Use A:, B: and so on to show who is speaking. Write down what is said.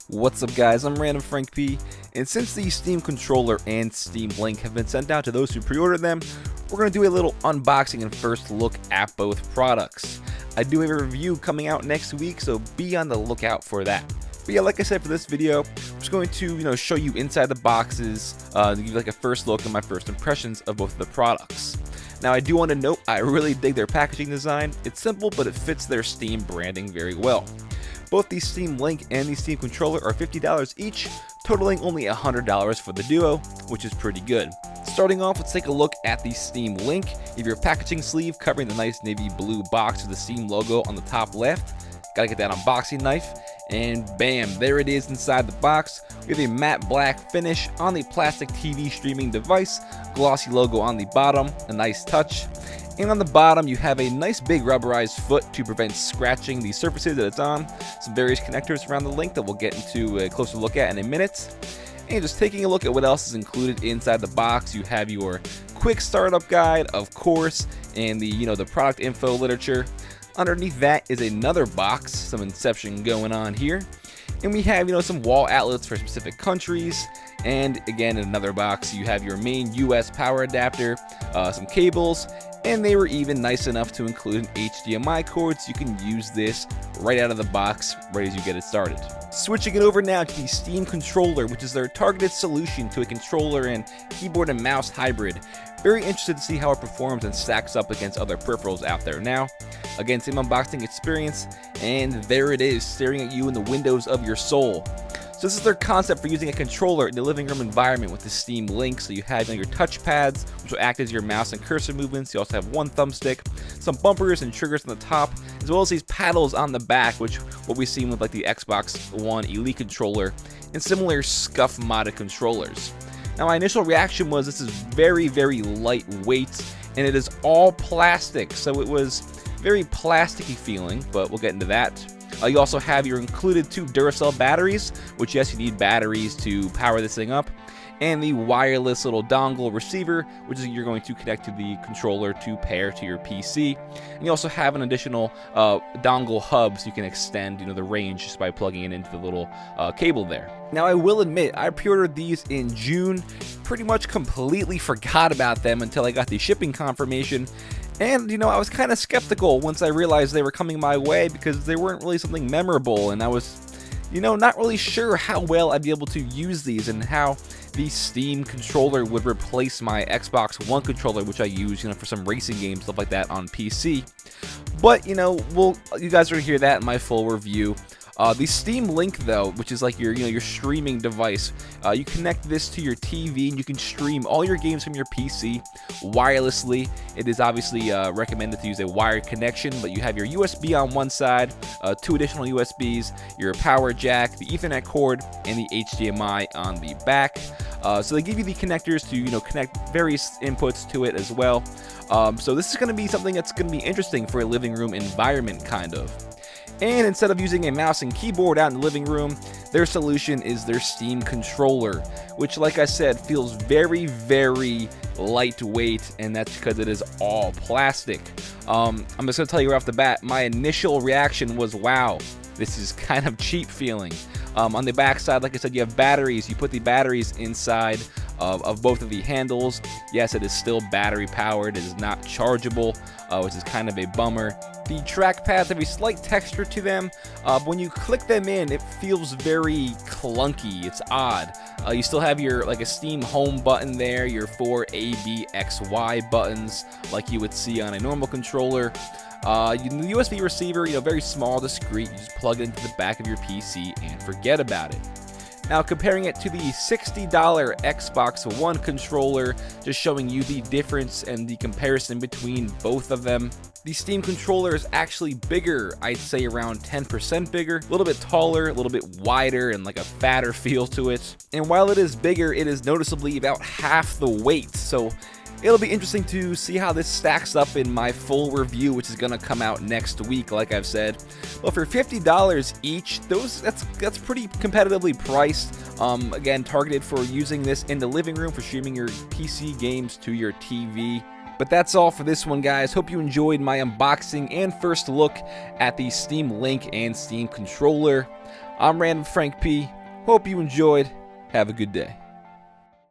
A: What's up guys, I'm randomfrankp, and since the Steam controller and Steam Link have been sent out to those who pre-ordered them, we're going to do a little unboxing and first look at both products. I do have a review coming out next week, so be on the lookout for that. But yeah, like I said, for this video, I'm just going to show you inside the boxes, to give you like a first look and my first impressions of both of the products. Now I do want to note, I really dig their packaging design. It's simple, but it fits their Steam branding very well. Both the Steam Link and the Steam controller are $50 each, totaling only $100 for the duo, which is pretty good. Starting off, let's take a look at the Steam Link. You have your packaging sleeve covering the nice navy blue box with the Steam logo on the top left. Gotta get that unboxing knife, and bam, there it is inside the box. We have a matte black finish on the plastic TV streaming device, glossy logo on the bottom, a nice touch. And on the bottom, you have a nice big rubberized foot to prevent scratching the surfaces that it's on. Some various connectors around the Link that we'll get into a closer look at in a minute. And just taking a look at what else is included inside the box, you have your quick startup guide, of course, and the product info literature. Underneath that is another box, some Inception going on here. And we have, some wall outlets for specific countries. And again, in another box, you have your main US power adapter, some cables, and they were even nice enough to include an HDMI cord, so you can use this right out of the box, right as you get it started. Switching it over now to the Steam controller, which is their targeted solution to a controller and keyboard and mouse hybrid. Very interested to see how it performs and stacks up against other peripherals out there now. Again, same unboxing experience, and there it is, staring at you in the windows of your soul. So this is their concept for using a controller in the living room environment with the Steam Link. So you have your touch pads, which will act as your mouse and cursor movements. You also have one thumbstick, some bumpers and triggers on the top, as well as these paddles on the back, which what we've seen with like the Xbox One Elite controller and similar scuff modded controllers. Now my initial reaction was this is very, very lightweight, and it is all plastic. So it was very plasticky feeling, but we'll get into that. You also have your included 2 Duracell batteries, which yes, you need batteries to power this thing up, and the wireless little dongle receiver, which is you're going to connect to the controller to pair to your PC. And you also have an additional dongle hub, so you can extend the range just by plugging it into the little cable there. Now I will admit, I pre-ordered these in June, pretty much completely forgot about them until I got the shipping confirmation. And, I was kind of skeptical once I realized they were coming my way because they weren't really something memorable, and I was, not really sure how well I'd be able to use these and how the Steam controller would replace my Xbox One controller, which I use, for some racing games, stuff like that on PC. But, you guys are going to hear that in my full review. The Steam Link, though, which is like your streaming device, you connect this to your TV and you can stream all your games from your PC wirelessly. It is obviously recommended to use a wired connection, but you have your USB on one side, 2 additional USBs, your power jack, the Ethernet cord, and the HDMI on the back. So they give you the connectors to connect various inputs to it as well. So this is going to be something that's going to be interesting for a living room environment, kind of. And instead of using a mouse and keyboard out in the living room, their solution is their Steam controller, which, like I said, feels very, very lightweight, and that's because it is all plastic. I'm just going to tell you right off the bat, my initial reaction was, wow, this is kind of cheap feeling. On the back side, like I said, you have batteries. You put the batteries inside of both of the handles. Yes, it is still battery powered. It is not chargeable, which is kind of a bummer. The trackpads have a slight texture to them, but when you click them in, it feels very clunky. It's odd. You still have your a Steam home button there, your 4 A, B, X, Y buttons like you would see on a normal controller. The USB receiver, very small, discreet. You just plug it into the back of your PC and forget about it. Now comparing it to the $60 Xbox One controller, just showing you the difference and the comparison between both of them. The Steam controller is actually bigger, I'd say around 10% bigger, a little bit taller, a little bit wider, and like a fatter feel to it. And while it is bigger, it is noticeably about half the weight, so it'll be interesting to see how this stacks up in my full review, which is going to come out next week, like I've said. But for $50 each, that's pretty competitively priced. Again, targeted for using this in the living room for streaming your PC games to your TV. But that's all for this one, guys. Hope you enjoyed my unboxing and first look at the Steam Link and Steam controller. I'm randomfrankp. Hope you enjoyed. Have a good day.